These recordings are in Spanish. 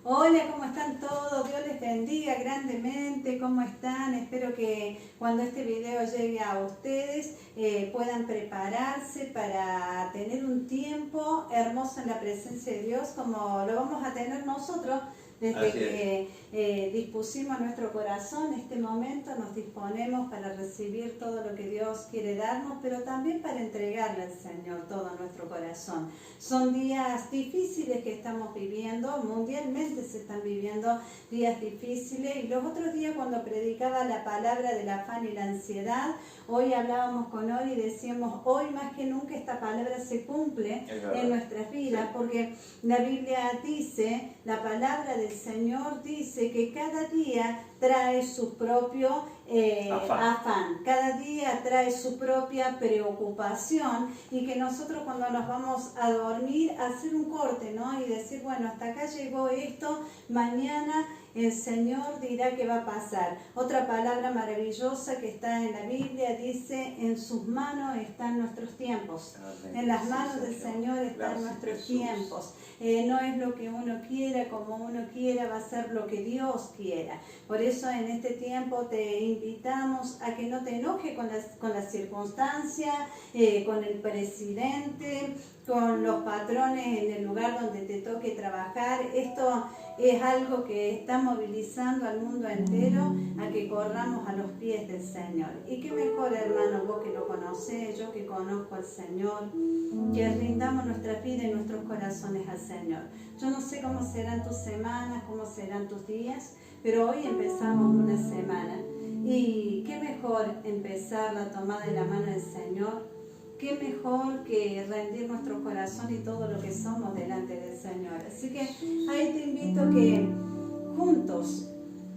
Hola, ¿cómo están todos? Dios les bendiga grandemente. ¿Cómo están? Espero que cuando este video llegue a ustedes puedan prepararse para tener un tiempo hermoso en la presencia de Dios como lo vamos a tener nosotros desde que dispusimos nuestro corazón. Este momento nos disponemos para recibir todo lo que Dios quiere darnos, pero también para entregarle al Señor todo nuestro corazón. Son días difíciles que estamos viviendo, mundialmente se están viviendo días difíciles, y los otros días cuando predicaba la palabra del afán y la ansiedad, hoy hablábamos con Ori y decíamos, hoy más que nunca esta palabra se cumple en nuestras vidas, porque la Biblia dice, la palabra del Señor dice que cada día trae su propio afán, cada día trae su propia preocupación, y que nosotros cuando nos vamos a dormir, hacer un corte, ¿no? Y decir, bueno, hasta acá llegó esto, mañana el Señor dirá qué va a pasar. Otra palabra maravillosa que está en la Biblia dice, en sus manos están nuestros tiempos. En las manos del Señor están nuestros tiempos. No es lo que uno quiera, como uno quiera, va a ser lo que Dios quiera. Por eso en este tiempo te invitamos a que no te enojes con las circunstancias, con el presidente, con los patrones en el lugar donde te toque trabajar. Esto es algo que está movilizando al mundo entero a que corramos a los pies del Señor. Y qué mejor, hermano, vos que lo conocés, yo que conozco al Señor, que rindamos nuestra vida y nuestros corazones al Señor. Yo no sé cómo serán tus semanas, cómo serán tus días, pero hoy empezamos una semana. Y qué mejor empezar la tomada de la mano del Señor. Qué mejor que rendir nuestro corazón y todo lo que somos delante del Señor. Así que ahí te invito a que juntos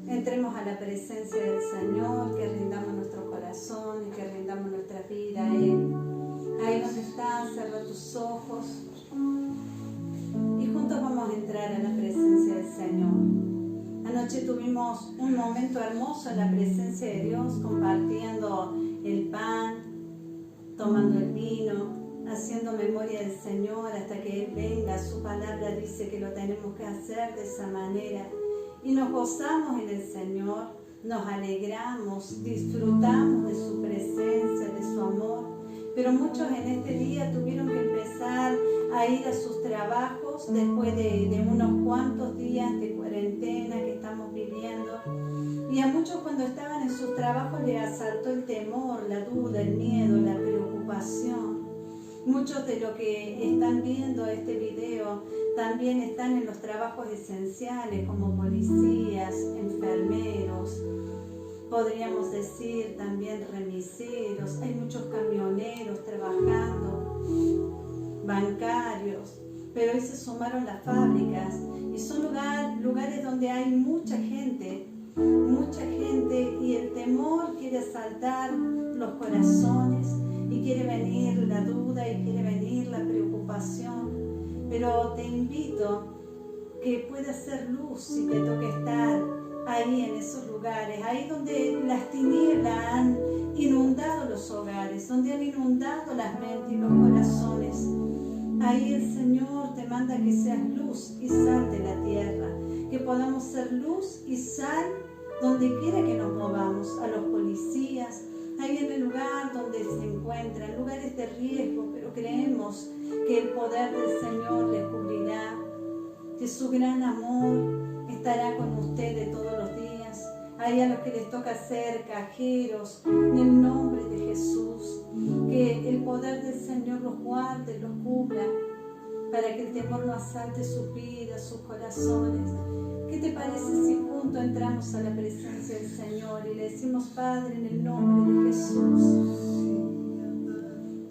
entremos a la presencia del Señor, que rindamos nuestro corazón y que rindamos nuestra vida a Él. Ahí donde estás, cierra tus ojos y juntos vamos a entrar a la presencia del Señor. Anoche tuvimos un momento hermoso en la presencia de Dios, compartiendo el pan, tomando el vino, haciendo memoria del Señor hasta que Él venga. Su palabra dice que lo tenemos que hacer de esa manera. Y nos gozamos en el Señor, nos alegramos, disfrutamos de su presencia, de su amor. Pero muchos en este día tuvieron que empezar a ir a sus trabajos después de unos cuantos días de cuarentena que estamos viviendo. Y a muchos cuando estaban en sus trabajos les asaltó el temor, la duda, el miedo, la preocupación. Muchos de los que están viendo este video también están en los trabajos esenciales como policías, enfermeros, podríamos decir también remiseros, hay muchos camioneros trabajando, bancarios, pero hoy se sumaron las fábricas y son lugares donde hay mucha gente y el temor quiere asaltar los corazones y quiere venir la duda y quiere venir la preocupación. Pero te invito que puedas ser luz si te toca estar ahí en esos lugares, ahí donde las tinieblas han inundado los hogares, donde han inundado las mentes y los corazones. Ahí el Señor te manda que seas luz y sal de la tierra, que podamos ser luz y sal donde quiera que nos movamos, a los policías, ahí en el lugar donde se encuentran, lugares de riesgo, pero creemos que el poder del Señor les cubrirá, que su gran amor estará con ustedes todos los días. Ahí a los que les toca ser cajeros, en el nombre de Jesús, que el poder del Señor los guarde, los cubra, para que el temor no asalte sus vidas, sus corazones. ¿Qué te parece si juntos entramos a la presencia del Señor y le decimos, Padre, en el nombre de Jesús,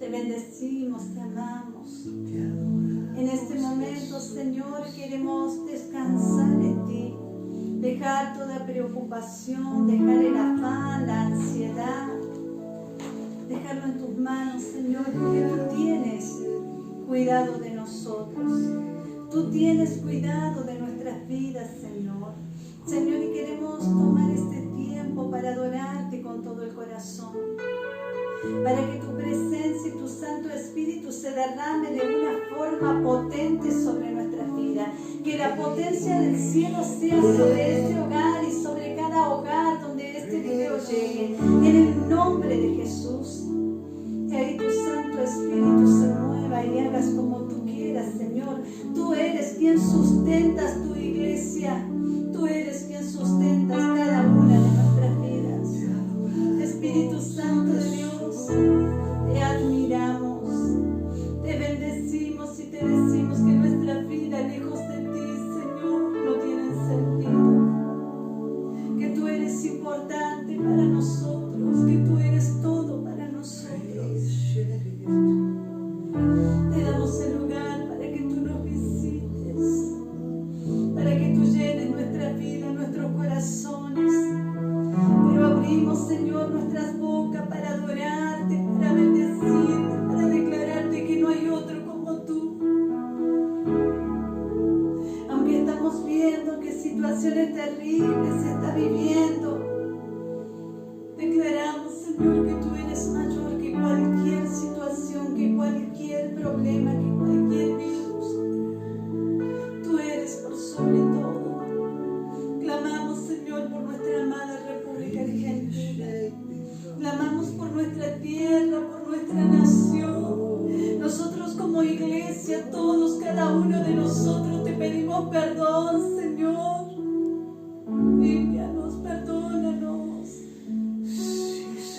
te bendecimos, te amamos. En este momento, Señor, queremos descansar en ti, dejar toda preocupación, dejar el afán, la ansiedad, dejarlo en tus manos, Señor, porque tú tienes cuidado de nosotros. Tú tienes cuidado de nuestras vidas, Señor. Señor, y queremos tomar este tiempo para adorarte con todo el corazón. para que tu presencia y tu Santo Espíritu se derrame de una forma potente sobre nuestra vida. Que la potencia del cielo sea sobre este hogar y sobre cada hogar donde este video llegue. En el nombre de Jesús. Que ahí tu Santo Espíritu se mueva y hagas como tú quieras, Señor. Tú eres quien sustentas tu iglesia. Tú eres quien sustentas cada una de nuestras vidas. Espíritu Santo de Dios, te admiramos, te bendecimos y te decimos que nuestra vida lejos de ti, Señor, no tiene sentido. Que tú eres importante para nosotros, que tú eres todo para nosotros. Te damos el lugar para que tú nos visites, para que tú llenes nuestra vida, nuestros corazones. Pero abrimos, Señor, nuestras bocas para adorarte, para bendecirte, para declararte que no hay otro como tú. Aunque estamos viendo que situaciones terribles se está viviendo, declaramos, Señor, que tú eres mayor que cualquier situación, que cualquier problema, que cualquier virus. Tú eres por sobre todo. Clamamos, Señor, por nuestra amada República Argentina. Clamamos por nuestra tierra, por nuestra nación. Nosotros como iglesia, todos, cada uno de nosotros, te pedimos perdón, Señor. Límpianos, perdónanos.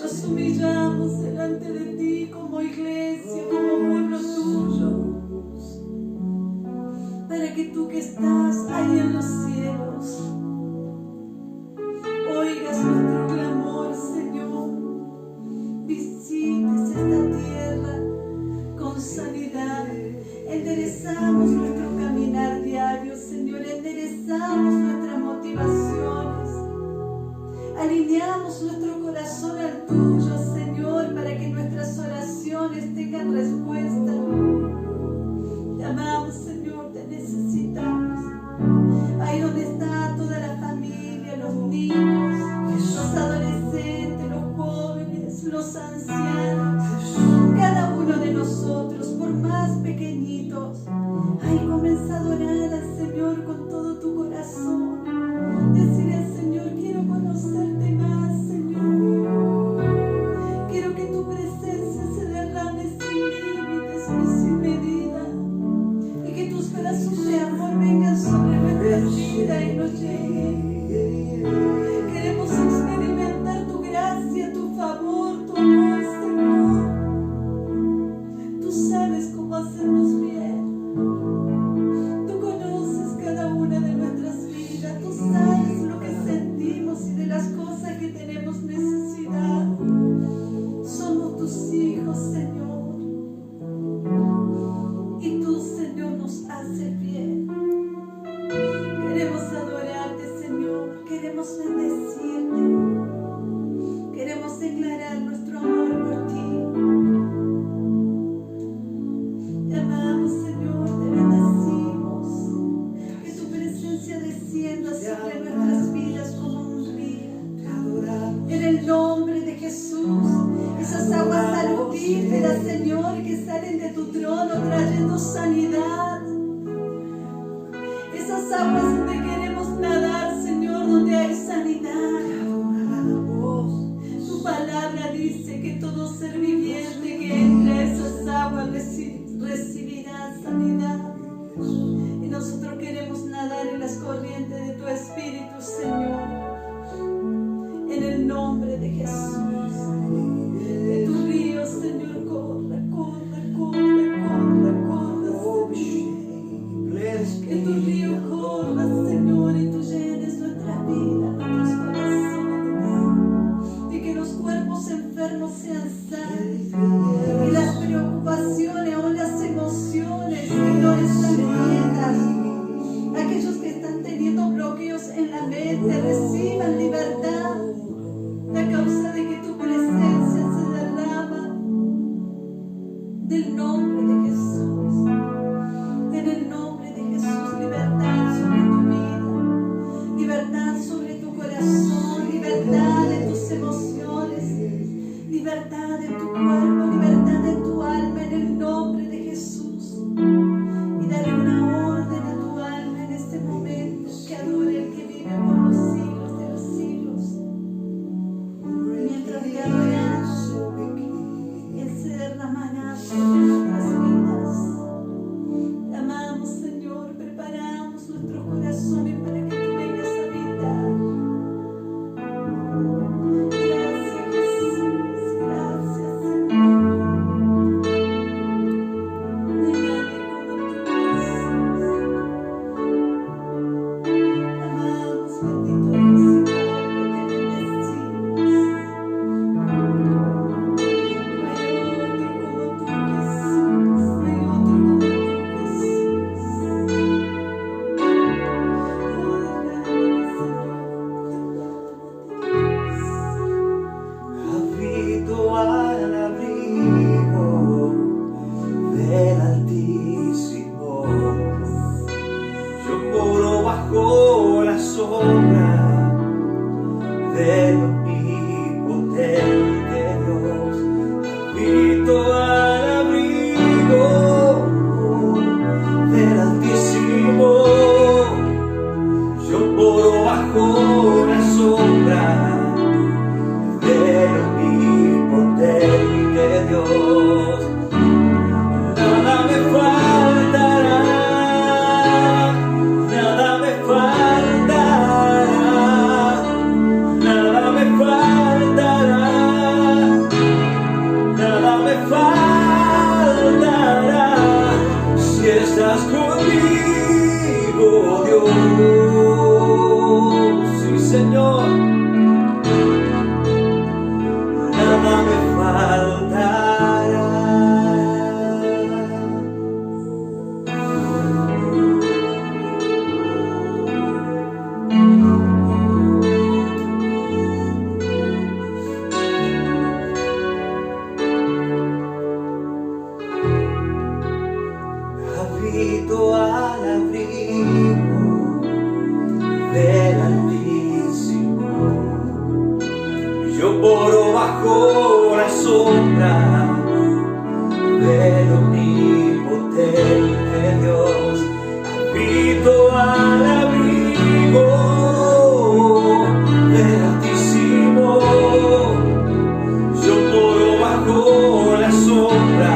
Nos humillamos delante de ti como iglesia, como pueblo tuyo, para que tú que estás ahí en los cielos oigas nuestro clamor, Señor. Visites esta tierra con sanidad. Enderezamos nuestro caminar diario, Señor. Enderezamos nuestras motivaciones. Alineamos nuestro corazón al tuyo, Señor, para que nuestras oraciones tengan respuesta. Te amamos, Señor, te necesitamos. Ahí donde está toda la familia, los niños, los adolescentes, los jóvenes, los ancianos, cada uno de nosotros, por más pequeñitos, ahí comienza a adorar al Señor con todo tu corazón. Decirle al Señor, quiero conocerte más, Señor. Quiero que tu presencia se derrame sin límites ni sin medida. Y que tus brazos de amor vengan sobre nuestra vida y nos lleguen. Queremos experimentar tu gracia, tu favor, tu amor, Señor. Tú sabes cómo hacernos bien. Tú conoces cada una de nuestras vidas. Tú sabes lo que sentimos y de las cosas que tenemos necesidad. Somos tus hijos, Señor. Y tú, Señor, nos haces bien. Queremos adorarte, Señor. Queremos bendecirte. Queremos declarar nuestro amor por ti. Te amamos, Señor, te bendecimos. Que tu presencia descienda sobre nuestras vidas como un río. En el nombre de Jesús, esas aguas salutíferas, Señor, que salen de tu trono trayendo sanidad. Esas aguas donde queremos nadar, Señor, donde hay sanidad. Tu palabra dice que todo ser viviente que entre a esas aguas recibirá sanidad. Y nosotros queremos nadar en las corrientes de tu Espíritu, Señor. En el nombre de Jesús. Que tu río, Señor, corra, corra, corra, corra, corra, Señor. Que tu río corra, Señor, y tú llenes nuestra vida, nuestros corazones. Y que los cuerpos enfermos sean sanos. Y las preocupaciones o las emociones que no están quietas, aquellos que están teniendo bloqueos en la mente, reciban libertad a causa de que tu presencia se derrama del nombre de Jesús. En el nombre de Jesús, libertad sobre tu vida, libertad sobre tu corazón, libertad de tus emociones, libertad de tu corazones para que tú vengas a habitar. Gracias, Jesús. Gracias, Señor. No hay nadie como tú, Jesús. Amamos, bendito Dios y Padre, te bendecimos. No hay otro como tú, Jesús. No hay otro como tú, Jesús. Oh, derrámame, Señor. Habito al abrigo del Altísimo. Yo moro bajo la sombra del omnipotente Dios. Habito al abrigo del Altísimo. Yo moro bajo la sombra del omnipotente Dios. Nada me faltará, nada me faltará, nada me faltará, nada me faltará, si estás conmigo, Dios. Sí, Señor. Nada me faltará. Habito al abrigo del Altísimo. Yo moro bajo la sombra del omnipotente Dios. Habito al abrigo del Altísimo. Yo moro bajo la sombra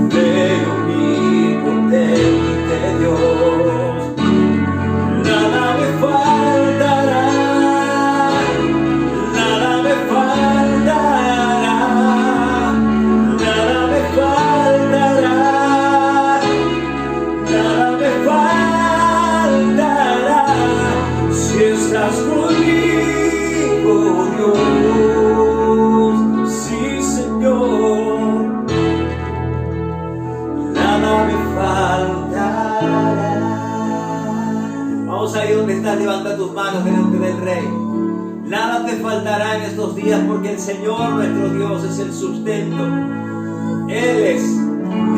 del omnipotente Dios. Nada me faltará. Nada me faltará, nada me faltará, nada me faltará, si estás conmigo, Dios. Sí, Señor, nada me faltará. Vamos ahí donde estás, levanta tus manos delante del Rey. Nada te faltará en estos días, porque el Señor nuestro Dios es el sustento. Él es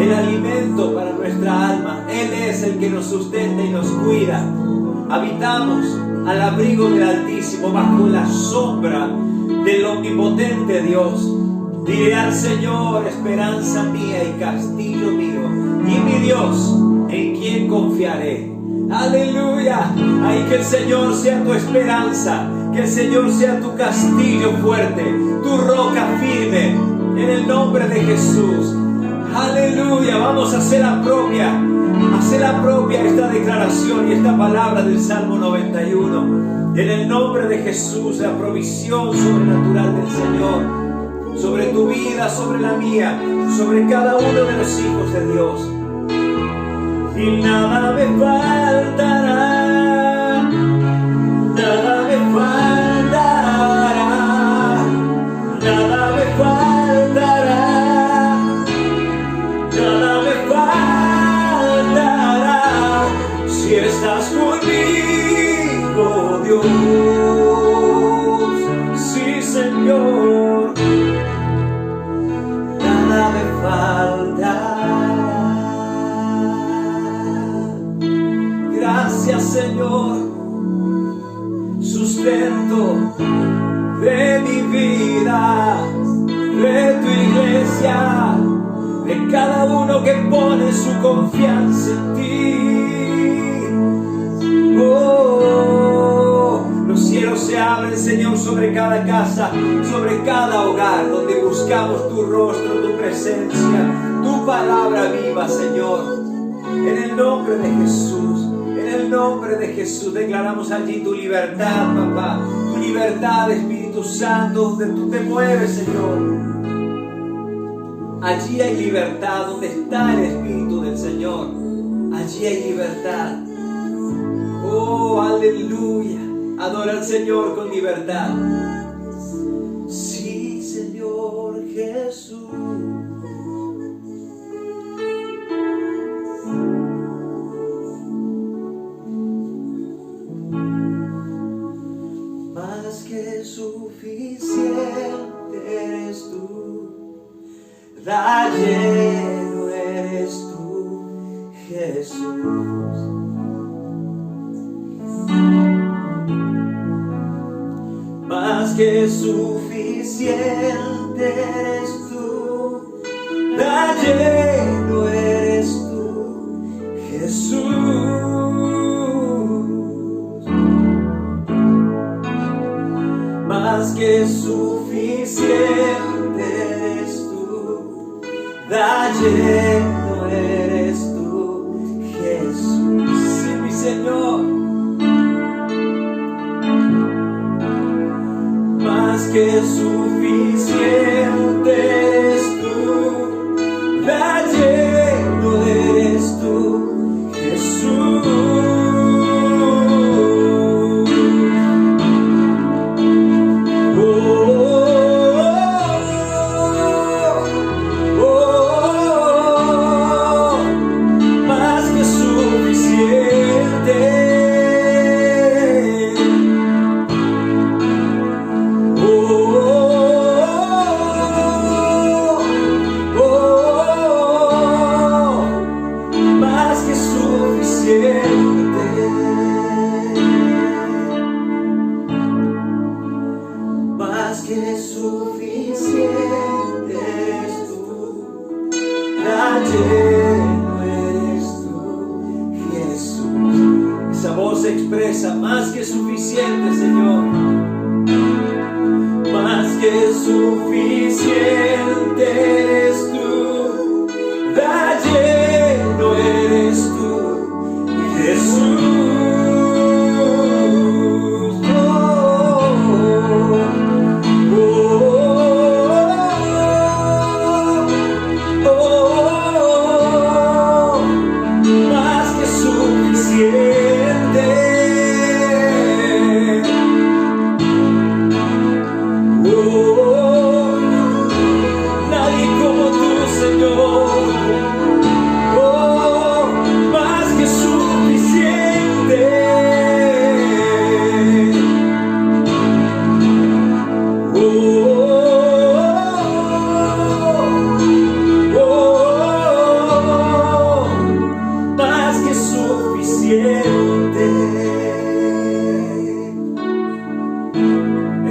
el alimento para nuestra alma. Él es el que nos sustenta y nos cuida. Habitamos al abrigo del Altísimo, bajo la sombra del omnipotente Dios. Diré al Señor, esperanza mía y castillo mío, y mi Dios, en quien confiaré. Aleluya. Ay, que el Señor sea tu esperanza, que el Señor sea tu castillo fuerte, tu roca firme, en el nombre de Jesús. Aleluya. Vamos a hacer la propia esta declaración y esta palabra del Salmo 91. En el nombre de Jesús, la provisión sobrenatural del Señor sobre tu vida, sobre la mía, sobre cada uno de los hijos de Dios. Y nada me faltará, nada me faltará, nada me faltará, nada me faltará, si estás conmigo, Dios. Sí, Señor, nada me faltará. Gracias, Señor, sustento de mi vida, de tu iglesia, de cada uno que pone su confianza en ti. Oh, los cielos se abren, Señor, sobre cada casa, sobre cada hogar donde buscamos tu rostro, tu presencia, tu palabra viva, Señor. En el nombre de Jesús, en el nombre nombre de Jesús declaramos allí tu libertad, papá. Tu libertad, Espíritu Santo, donde tú te mueves, Señor. Allí hay libertad, donde está el Espíritu del Señor. Allí hay libertad. Oh, aleluya. Adora al Señor con libertad. Sí, Señor Jesús. Más que suficiente eres tú. Da lleno eres tú, Jesús. Más que suficiente eres tú, da lleno eres tú, Jesús. Más que suficiente eres tú, da lleno eres tú, Jesús. Sí, mi Señor. Más que suficiente eres tú, da lleno eres tú, Jesús. Oh, oh, oh, más que suficiente. Más que suficiente eres tú, da lleno eres tú, Jesús. Esa voz expresa más que suficiente, Señor. Más que suficiente eres tú, da lleno eres tú, Jesús.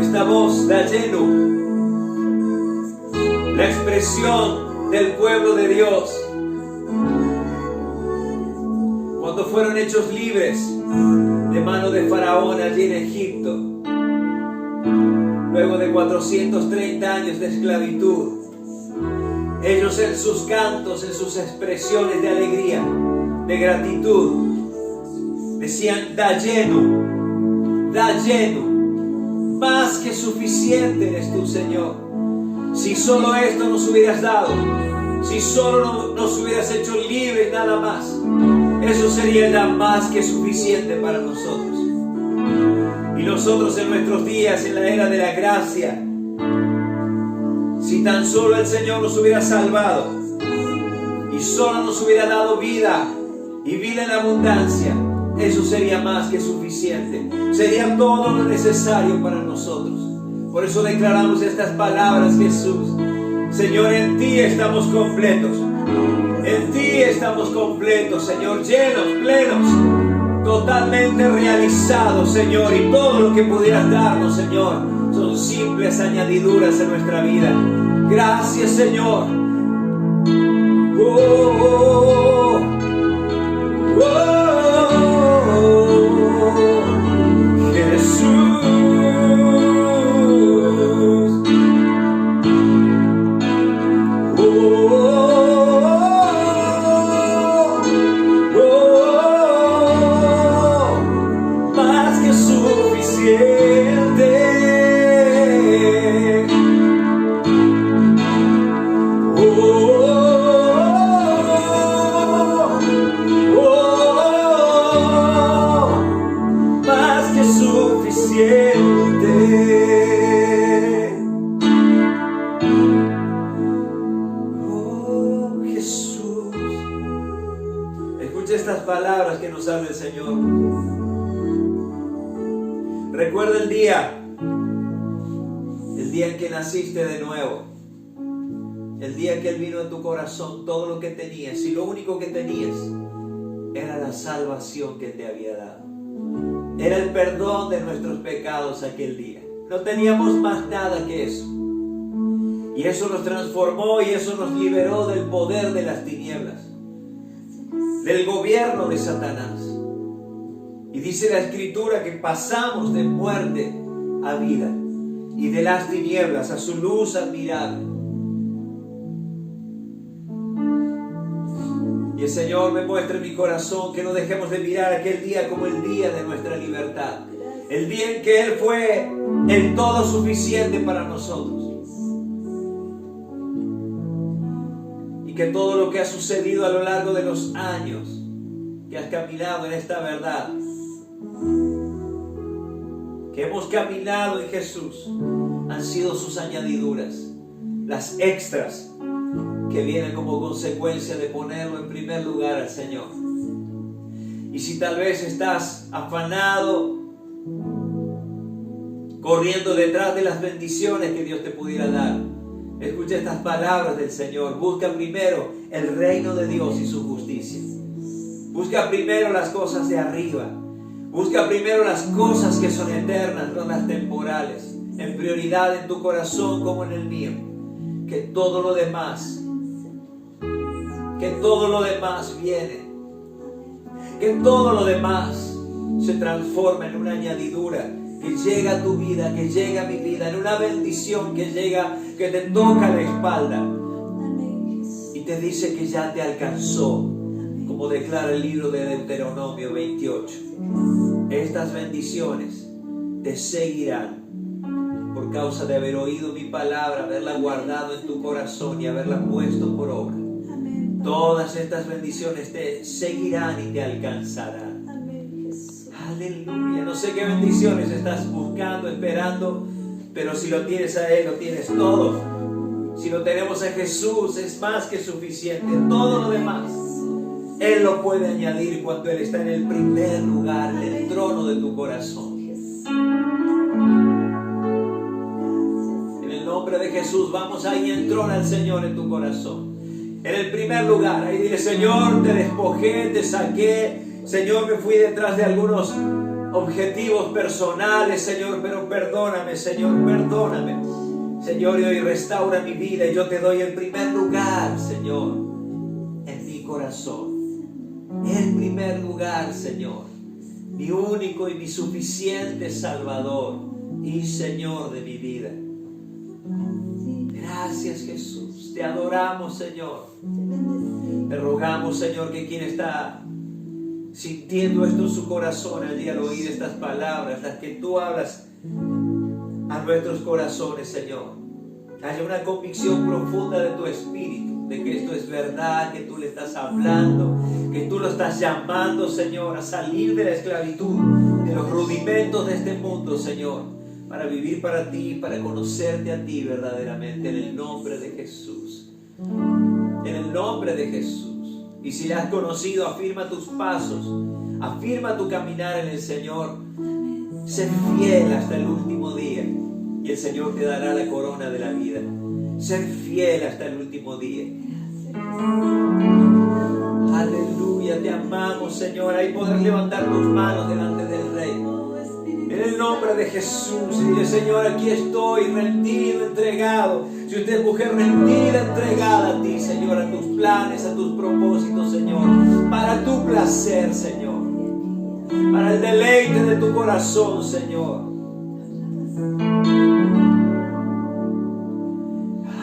Esta voz da lleno la expresión del pueblo de Dios cuando fueron hechos libres de mano de Faraón allí en Egipto, luego de 430 años de esclavitud. Ellos en sus cantos, en sus expresiones de alegría, de gratitud, decían: da lleno, más que suficiente eres tú, Señor. Si solo esto nos hubieras dado, si solo nos hubieras hecho libres, nada más, eso sería ya más que suficiente para nosotros. Y nosotros en nuestros días, en la era de la gracia, si tan solo el Señor nos hubiera salvado y solo nos hubiera dado vida y vida en abundancia, eso sería más que suficiente. Sería todo lo necesario para nosotros. Por eso declaramos estas palabras, Jesús. Señor, en ti estamos completos. En ti estamos completos, Señor, llenos, plenos, totalmente realizados, Señor. Y todo lo que pudieras darnos, Señor, son simples añadiduras en nuestra vida. Gracias, Señor. Oh, oh, oh. Recuerda el día en que naciste de nuevo, el día que Él vino a tu corazón, todo lo que tenías, y lo único que tenías era la salvación que Él te había dado. Era el perdón de nuestros pecados aquel día. No teníamos más nada que eso. Y eso nos transformó y eso nos liberó del poder de las tinieblas, del gobierno de Satanás. Y dice la Escritura que pasamos de muerte a vida y de las tinieblas a su luz admirable. Y el Señor me muestra en mi corazón que no dejemos de mirar aquel día como el día de nuestra libertad. El día en que Él fue el todo suficiente para nosotros. Y que todo lo que ha sucedido a lo largo de los años que has caminado en esta verdad, que hemos caminado en Jesús, han sido sus añadiduras, las extras que vienen como consecuencia de ponerlo en primer lugar al Señor. Y si tal vez estás afanado, corriendo detrás de las bendiciones que Dios te pudiera dar, escucha estas palabras del Señor. Busca primero el reino de Dios y su justicia. Busca primero las cosas de arriba. Busca primero las cosas que son eternas, no las temporales. En prioridad en tu corazón como en el mío. Que todo lo demás viene. Que todo lo demás se transforma en una añadidura que llega a tu vida, que llega a mi vida, en una bendición que llega, que te toca la espalda y te dice que ya te alcanzó, como declara el libro de Deuteronomio 28. Estas bendiciones te seguirán por causa de haber oído mi palabra, haberla guardado en tu corazón y haberla puesto por obra. Todas estas bendiciones te seguirán y te alcanzarán. Aleluya. No sé qué bendiciones estás buscando, esperando, pero si lo tienes a Él, lo tienes todo. Si lo tenemos a Jesús, es más que suficiente. Todo lo demás Él lo puede añadir cuando Él está en el primer lugar, en el trono de tu corazón. En el nombre de Jesús, vamos ahí y entrona al Señor en tu corazón. En el primer lugar, ahí dile: Señor, te despojé, te saqué. Señor, me fui detrás de algunos objetivos personales, Señor, pero perdóname, Señor, perdóname. Señor, y hoy restaura mi vida y yo te doy el primer lugar, Señor, en mi corazón. El primer lugar, Señor, mi único y mi suficiente Salvador y Señor de mi vida. Gracias, Jesús. Te adoramos, Señor. Te rogamos, Señor, que quien está sintiendo esto en su corazón allí al oír estas palabras, las que tú hablas a nuestros corazones, Señor, haya una convicción profunda de tu espíritu, de que esto es verdad, que tú le estás hablando, que tú lo estás llamando, Señor, a salir de la esclavitud, de los rudimentos de este mundo, Señor, para vivir para ti, para conocerte a ti verdaderamente, en el nombre de Jesús. En el nombre de Jesús. Y si la has conocido, afirma tus pasos, afirma tu caminar en el Señor. Sé fiel hasta el último día y el Señor te dará la corona de la vida. Ser fiel hasta el último día. Aleluya, te amamos, Señor. Ahí podrás levantar tus manos delante del Rey. En el nombre de Jesús, y dile: Señor, aquí estoy, rendido, entregado. Si usted es mujer rendida, entregada a ti, Señor, a tus planes, a tus propósitos, Señor, para tu placer, Señor, para el deleite de tu corazón, Señor.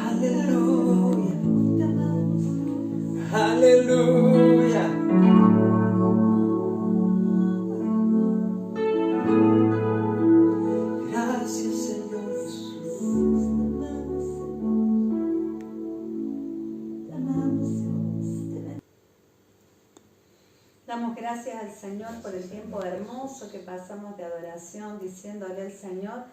Aleluya, aleluya. Damos gracias al Señor por el tiempo hermoso que pasamos de adoración, diciéndole al Señor: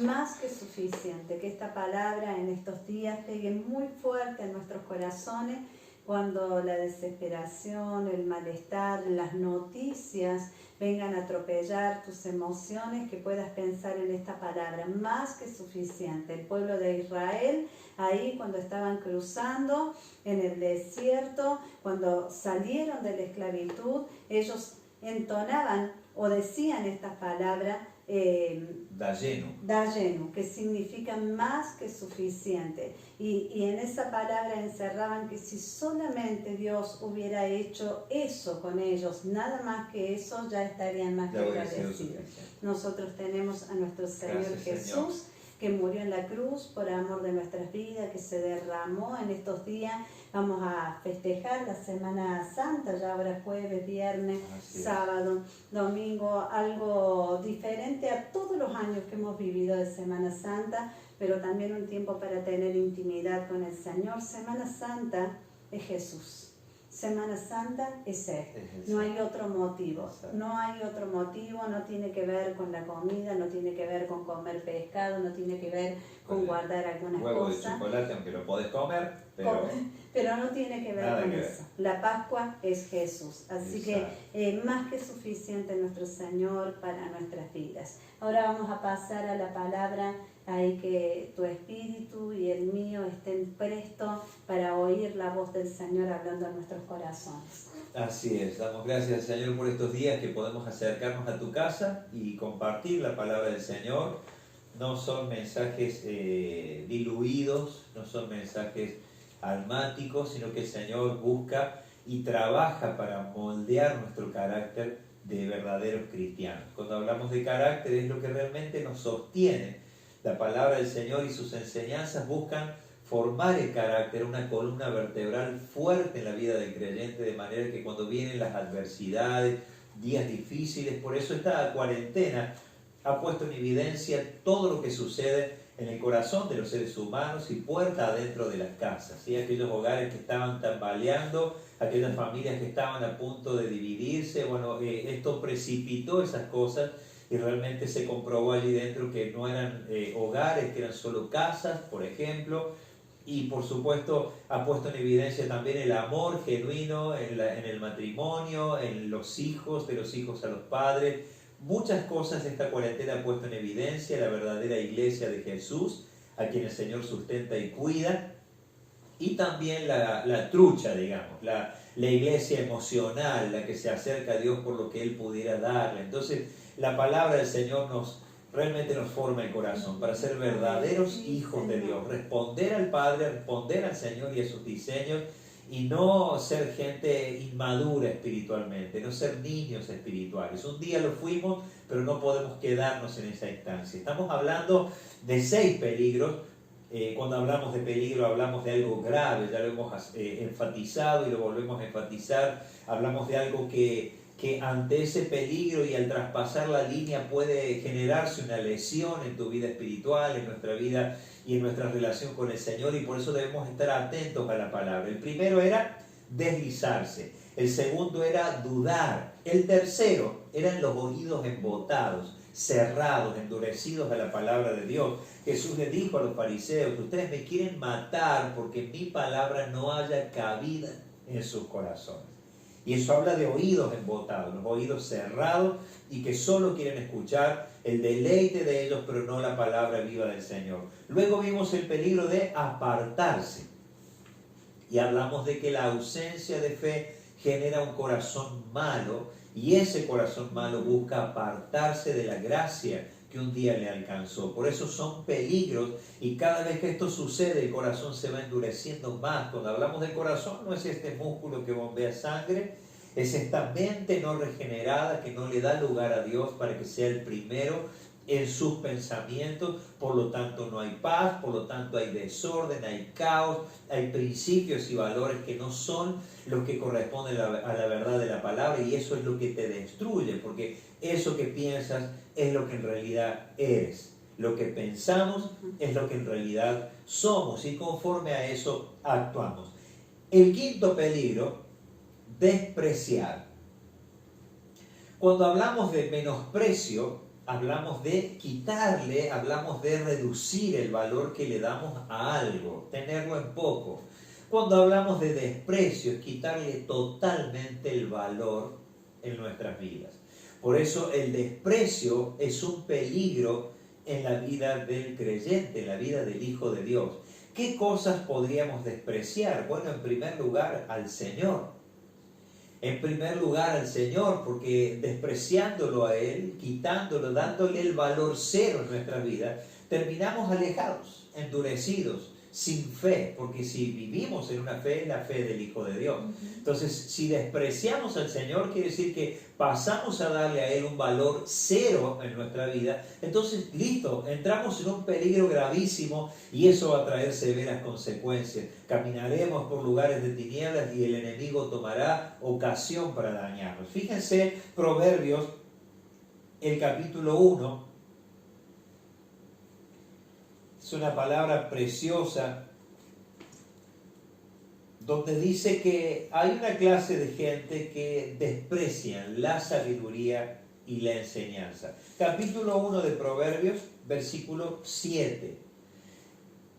más que suficiente. Que esta palabra en estos días pegue muy fuerte en nuestros corazones, cuando la desesperación, el malestar, las noticias vengan a atropellar tus emociones, que puedas pensar en esta palabra, más que suficiente. El pueblo de Israel, ahí cuando estaban cruzando en el desierto, cuando salieron de la esclavitud, ellos entonaban o decían esta palabra, Dayenu, que significa más que suficiente. Y en esa palabra encerraban que si solamente Dios hubiera hecho eso con ellos, nada más que eso, ya estarían más que agradecidos. Nosotros tenemos a nuestro Señor Jesús, que murió en la cruz por amor de nuestras vidas, que se derramó en estos días. Vamos a festejar la Semana Santa, ya ahora jueves, viernes, sábado, domingo, algo diferente a todos los años que hemos vivido de Semana Santa, pero también un tiempo para tener intimidad con el Señor. Semana Santa es Jesús. Semana Santa es Él, no hay otro motivo, no hay otro motivo, no tiene que ver con la comida, no tiene que ver con comer pescado, no tiene que ver con guardar algunas huevo cosas. De chocolate, aunque lo podés comer, pero no tiene que ver con eso. La Pascua es Jesús, así que más que suficiente nuestro Señor para nuestras vidas. Ahora vamos a pasar a la palabra. Ahí que tu espíritu y el mío estén prestos para oír la voz del Señor hablando a nuestros corazones. Así es, damos gracias Señor por estos días que podemos acercarnos a tu casa y compartir la palabra del Señor. No son mensajes diluidos, no son mensajes almáticos, sino que el Señor busca y trabaja para moldear nuestro carácter de verdaderos cristianos. Cuando hablamos de carácter es lo que realmente nos sostiene. La palabra del Señor y sus enseñanzas buscan formar el carácter, una columna vertebral fuerte en la vida del creyente, de manera que cuando vienen las adversidades, días difíciles, por eso esta cuarentena ha puesto en evidencia todo lo que sucede en el corazón de los seres humanos y puerta adentro de las casas, ¿sí? Aquellos hogares que estaban tambaleando, aquellas familias que estaban a punto de dividirse, bueno, esto precipitó esas cosas. Y realmente se comprobó allí dentro que no eran hogares, que eran solo casas, por ejemplo. Y por supuesto ha puesto en evidencia también el amor genuino en el matrimonio, en los hijos, de los hijos a los padres. Muchas cosas esta cuarentena ha puesto en evidencia la verdadera iglesia de Jesús, a quien el Señor sustenta y cuida. Y también la trucha, digamos, la iglesia emocional, la que se acerca a Dios por lo que Él pudiera darle. Entonces, la palabra del Señor realmente nos forma el corazón para ser verdaderos hijos de Dios, responder al Padre, responder al Señor y a sus diseños y no ser gente inmadura espiritualmente, no ser niños espirituales. Un día lo fuimos, pero no podemos quedarnos en esa instancia. Estamos hablando de 6 peligros. Cuando hablamos de peligro hablamos de algo grave, ya lo hemos enfatizado y lo volvemos a enfatizar. Hablamos de algo que ante ese peligro y al traspasar la línea puede generarse una lesión en tu vida espiritual, en nuestra vida y en nuestra relación con el Señor, y por eso debemos estar atentos a la palabra. El primero era deslizarse, el segundo era dudar, el tercero eran los oídos embotados, cerrados, endurecidos a la palabra de Dios. Jesús le dijo a los fariseos: ustedes me quieren matar porque mi palabra no haya cabida en sus corazones. Y eso habla de oídos embotados, los oídos cerrados y que solo quieren escuchar el deleite de ellos, pero no la palabra viva del Señor. Luego vimos el peligro de apartarse. Y hablamos de que la ausencia de fe genera un corazón malo y ese corazón malo busca apartarse de la gracia que un día le alcanzó. Por eso son peligros y cada vez que esto sucede el corazón se va endureciendo más. Cuando hablamos del corazón no es este músculo que bombea sangre, es esta mente no regenerada que no le da lugar a Dios para que sea el primero en sus pensamientos. Por lo tanto no hay paz, por lo tanto hay desorden, hay caos, hay principios y valores que no son los que corresponden a la verdad de la palabra, y eso es lo que te destruye, porque eso que piensas es lo que en realidad eres. Lo que pensamos es lo que en realidad somos y conforme a eso actuamos. El quinto peligro, despreciar. Cuando hablamos de menosprecio, hablamos de quitarle, hablamos de reducir el valor que le damos a algo, tenerlo en poco. Cuando hablamos de desprecio, es quitarle totalmente el valor en nuestras vidas. Por eso el desprecio es un peligro en la vida del creyente, en la vida del Hijo de Dios. ¿Qué cosas podríamos despreciar? Bueno, en primer lugar, al Señor. En primer lugar al Señor, porque despreciándolo a Él, quitándolo, dándole el valor cero en nuestra vida, terminamos alejados, endurecidos, sin fe, porque si vivimos en una fe, es la fe del Hijo de Dios. Entonces, si despreciamos al Señor, quiere decir que pasamos a darle a Él un valor cero en nuestra vida. Entonces, listo, entramos en un peligro gravísimo y eso va a traer severas consecuencias. Caminaremos por lugares de tinieblas y el enemigo tomará ocasión para dañarnos. Fíjense, Proverbios, el capítulo 1, es una palabra preciosa donde dice que hay una clase de gente que desprecian la sabiduría y la enseñanza. Capítulo 1 de Proverbios, versículo 7.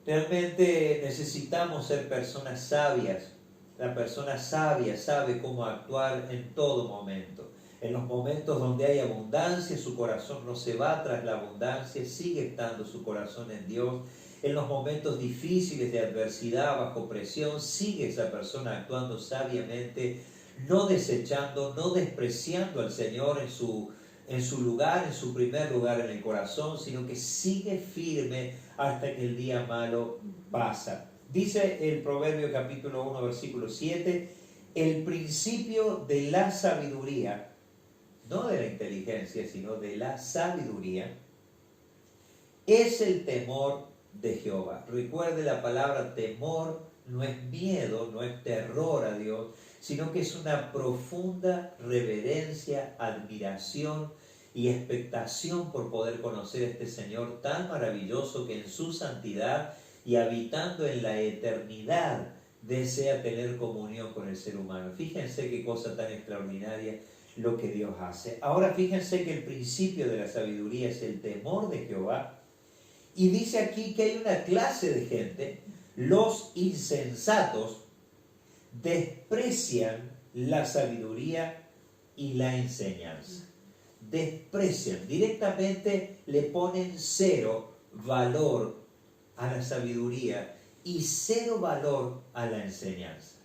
Realmente necesitamos ser personas sabias. La persona sabia sabe cómo actuar en todo momento. En los momentos donde hay abundancia, su corazón no se va tras la abundancia, sigue estando su corazón en Dios. En los momentos difíciles de adversidad, bajo presión, sigue esa persona actuando sabiamente, no desechando, no despreciando al Señor en su lugar, en su primer lugar en el corazón, sino que sigue firme hasta que el día malo pasa. Dice el Proverbio capítulo 1, versículo 7, el principio de la sabiduría, no de la inteligencia, sino de la sabiduría, es el temor de Jehová. Recuerde, la palabra temor no es miedo, no es terror a Dios, sino que es una profunda reverencia, admiración y expectación por poder conocer a este Señor tan maravilloso que en su santidad y habitando en la eternidad desea tener comunión con el ser humano. Fíjense qué cosa tan extraordinaria lo que Dios hace. Ahora fíjense que el principio de la sabiduría es el temor de Jehová. Y dice aquí que hay una clase de gente, los insensatos, desprecian la sabiduría y la enseñanza. Desprecian, directamente le ponen cero valor a la sabiduría y cero valor a la enseñanza.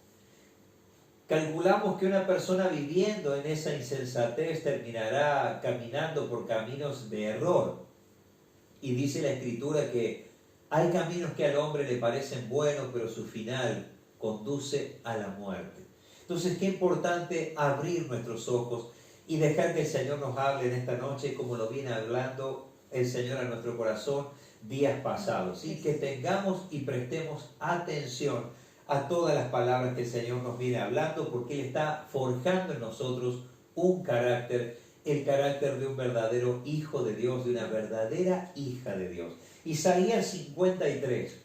Calculamos que una persona viviendo en esa insensatez terminará caminando por caminos de error. Y dice la Escritura que hay caminos que al hombre le parecen buenos, pero su final conduce a la muerte. Entonces, qué importante abrir nuestros ojos y dejar que el Señor nos hable en esta noche, como lo viene hablando el Señor a nuestro corazón días pasados. Y que tengamos y prestemos atención a todas las palabras que el Señor nos viene hablando, porque Él está forjando en nosotros un carácter, el carácter de un verdadero hijo de Dios, de una verdadera hija de Dios. Isaías 53.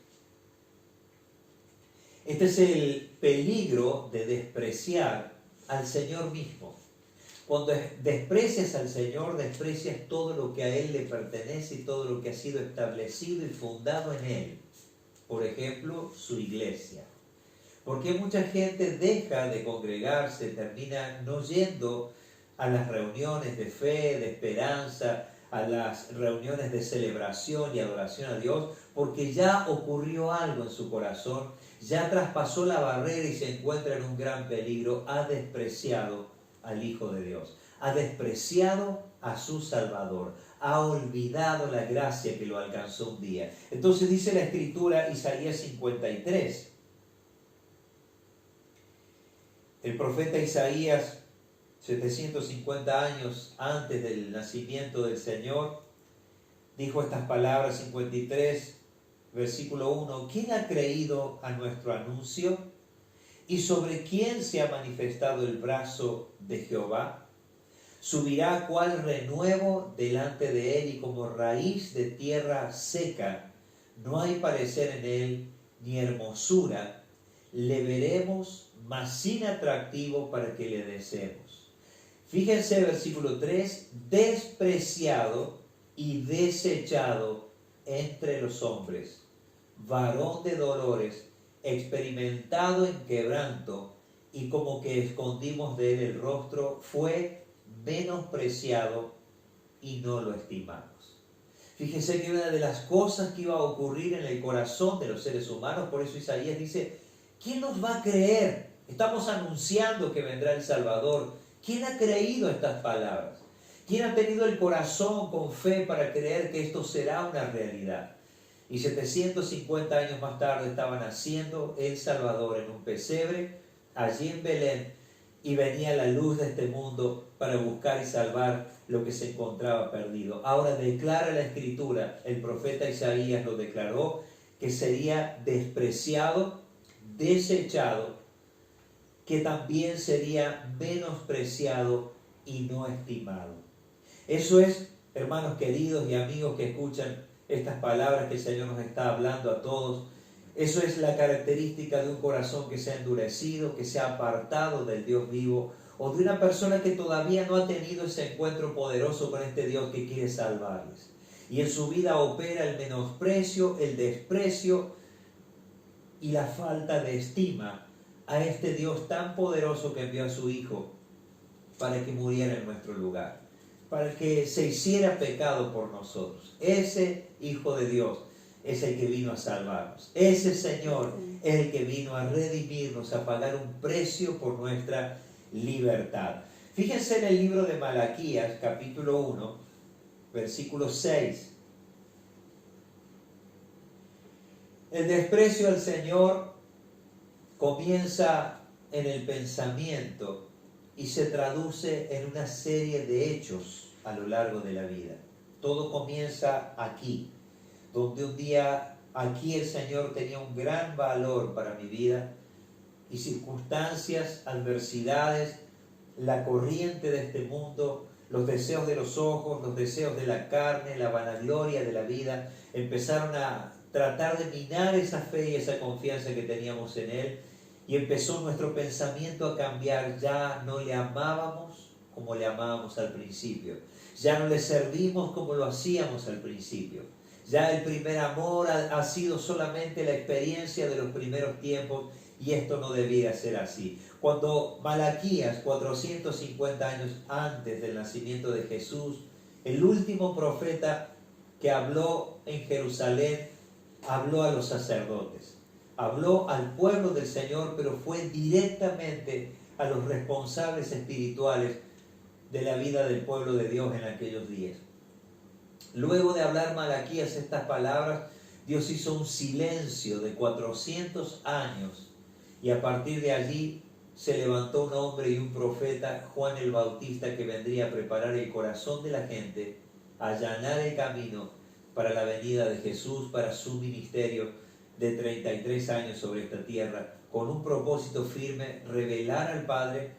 Este es el peligro de despreciar al Señor mismo. Cuando desprecias al Señor, desprecias todo lo que a Él le pertenece y todo lo que ha sido establecido y fundado en Él. Por ejemplo, su iglesia. Porque mucha gente deja de congregarse, termina no yendo a las reuniones de fe, de esperanza, a las reuniones de celebración y adoración a Dios, porque ya ocurrió algo en su corazón, ya traspasó la barrera y se encuentra en un gran peligro, ha despreciado al Hijo de Dios, ha despreciado a su Salvador, ha olvidado la gracia que lo alcanzó un día. Entonces dice la Escritura, Isaías 53, el profeta Isaías, 750 años antes del nacimiento del Señor, dijo estas palabras, 53, versículo 1, ¿quién ha creído a nuestro anuncio? ¿Y sobre quién se ha manifestado el brazo de Jehová? Subirá cual renuevo delante de él y como raíz de tierra seca. No hay parecer en él ni hermosura. Le veremos, mas sin atractivo para que le deseemos. Fíjense, versículo 3, despreciado y desechado entre los hombres, varón de dolores, experimentado en quebranto, y como que escondimos de él el rostro, fue menospreciado y no lo estimamos. Fíjese que una de las cosas que iba a ocurrir en el corazón de los seres humanos, por eso Isaías dice, ¿quién nos va a creer? Estamos anunciando que vendrá el Salvador. ¿Quién ha creído estas palabras? ¿Quién ha tenido el corazón con fe para creer que esto será una realidad? Y 750 años más tarde estaba naciendo el Salvador en un pesebre, allí en Belén, y venía la luz de este mundo para buscar y salvar lo que se encontraba perdido. Ahora declara la Escritura, el profeta Isaías lo declaró, que sería despreciado, desechado, que también sería menospreciado y no estimado. Eso es, hermanos queridos y amigos que escuchan estas palabras que el Señor nos está hablando a todos, eso es la característica de un corazón que se ha endurecido, que se ha apartado del Dios vivo, o de una persona que todavía no ha tenido ese encuentro poderoso con este Dios que quiere salvarles. Y en su vida opera el menosprecio, el desprecio y la falta de estima a este Dios tan poderoso que envió a su Hijo para que muriera en nuestro lugar, para que se hiciera pecado por nosotros. Ese Hijo de Dios es el que vino a salvarnos. Ese Señor es el que vino a redimirnos, a pagar un precio por nuestra libertad. Fíjense en el libro de Malaquías, capítulo 1, versículo 6. El desprecio al Señor comienza en el pensamiento y se traduce en una serie de hechos a lo largo de la vida. Todo comienza aquí, donde un día aquí el Señor tenía un gran valor para mi vida y circunstancias, adversidades, la corriente de este mundo, los deseos de los ojos, los deseos de la carne, la vanagloria de la vida, empezaron a tratar de minar esa fe y esa confianza que teníamos en Él, y empezó nuestro pensamiento a cambiar. Ya no le amábamos como le amábamos al principio, ya no le servimos como lo hacíamos al principio. Ya el primer amor ha sido solamente la experiencia de los primeros tiempos, y esto no debía ser así. Cuando Malaquías, 450 años antes del nacimiento de Jesús, el último profeta que habló en Jerusalén, habló a los sacerdotes, habló al pueblo del Señor, pero fue directamente a los responsables espirituales de la vida del pueblo de Dios en aquellos días. Luego de hablar Malaquías estas palabras, Dios hizo un silencio de 400 años, y a partir de allí se levantó un hombre y un profeta, Juan el Bautista, que vendría a preparar el corazón de la gente, a allanar el camino para la venida de Jesús, para su ministerio de 33 años sobre esta tierra, con un propósito firme: revelar al Padre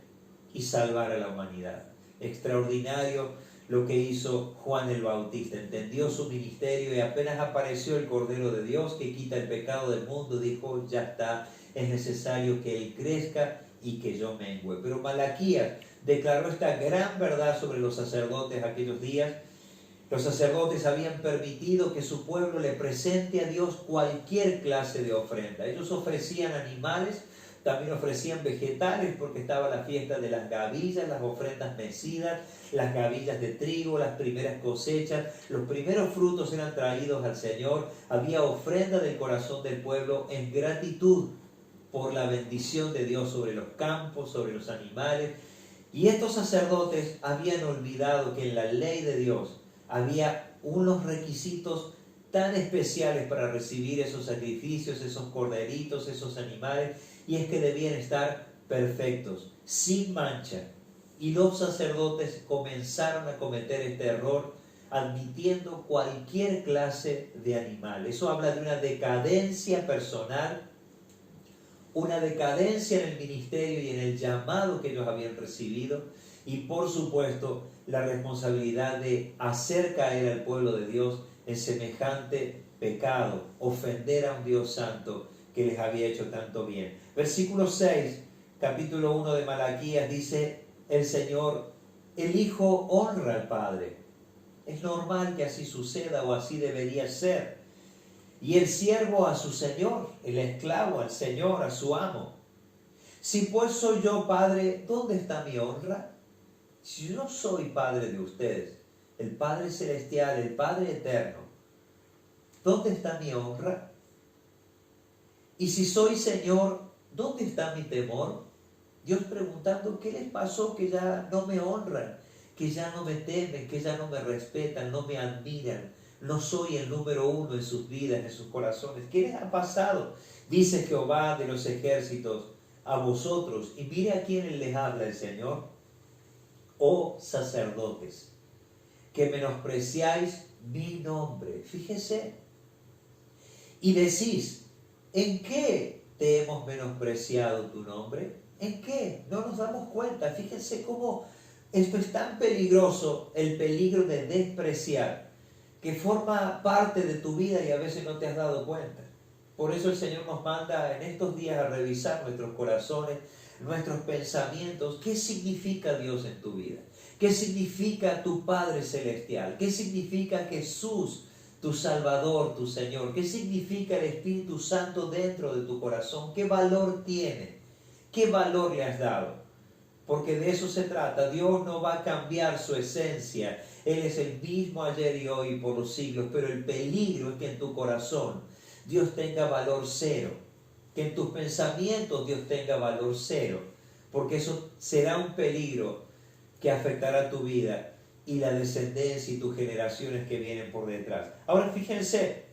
y salvar a la humanidad. Extraordinario lo que hizo Juan el Bautista. Entendió su ministerio y apenas apareció el Cordero de Dios que quita el pecado del mundo, dijo: ya está, es necesario que Él crezca y que yo mengüe. Pero Malaquías declaró esta gran verdad sobre los sacerdotes aquellos días. Los sacerdotes habían permitido que su pueblo le presente a Dios cualquier clase de ofrenda. Ellos ofrecían animales, también ofrecían vegetales, porque estaba la fiesta de las gavillas, las ofrendas mecidas, las gavillas de trigo, las primeras cosechas, los primeros frutos eran traídos al Señor. Había ofrenda del corazón del pueblo en gratitud por la bendición de Dios sobre los campos, sobre los animales. Y estos sacerdotes habían olvidado que en la ley de Dios había unos requisitos tan especiales para recibir esos sacrificios, esos corderitos, esos animales, y es que debían estar perfectos, sin mancha. Y los sacerdotes comenzaron a cometer este error, admitiendo cualquier clase de animal. Eso habla de una decadencia personal, una decadencia en el ministerio y en el llamado que ellos habían recibido, y por supuesto la responsabilidad de hacer caer al pueblo de Dios en semejante pecado, ofender a un Dios santo que les había hecho tanto bien. Versículo 6, capítulo 1 de Malaquías, dice el Señor: el Hijo honra al Padre. Es normal que así suceda, o así debería ser. Y el siervo a su Señor, el esclavo al Señor, a su amo. Si pues soy yo Padre, ¿dónde está mi honra? Si yo no soy Padre de ustedes, el Padre Celestial, el Padre Eterno, ¿dónde está mi honra? Y si soy Señor, ¿dónde está mi temor? Dios preguntando, ¿qué les pasó que ya no me honran, que ya no me temen, que ya no me respetan, no me admiran? No soy el número uno en sus vidas, en sus corazones. ¿Qué les ha pasado? Dice Jehová de los ejércitos a vosotros. Y mire a quién les habla el Señor. Oh sacerdotes, que menospreciáis mi nombre. Fíjese. Y decís, ¿en qué te hemos menospreciado tu nombre? ¿En qué? No nos damos cuenta. Fíjense cómo esto es tan peligroso, el peligro de despreciar, que forma parte de tu vida y a veces no te has dado cuenta. Por eso el Señor nos manda en estos días a revisar nuestros corazones, nuestros pensamientos. ¿Qué significa Dios en tu vida? ¿Qué significa tu Padre Celestial? ¿Qué significa Jesús, tu Salvador, tu Señor? ¿Qué significa el Espíritu Santo dentro de tu corazón? ¿Qué valor tiene? ¿Qué valor le has dado? Porque de eso se trata. Dios no va a cambiar su esencia. Él es el mismo ayer y hoy por los siglos. Pero el peligro es que en tu corazón Dios tenga valor cero. Que en tus pensamientos Dios tenga valor cero. Porque eso será un peligro que afectará tu vida y la descendencia y tus generaciones que vienen por detrás. Ahora fíjense,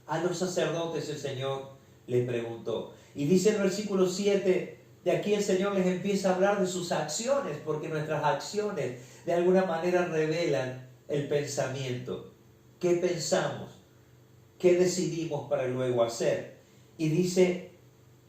a los sacerdotes el Señor le preguntó. Y dice el versículo 7, de aquí el Señor les empieza a hablar de sus acciones, porque nuestras acciones de alguna manera revelan el pensamiento. ¿Qué pensamos? ¿Qué decidimos para luego hacer? Y dice,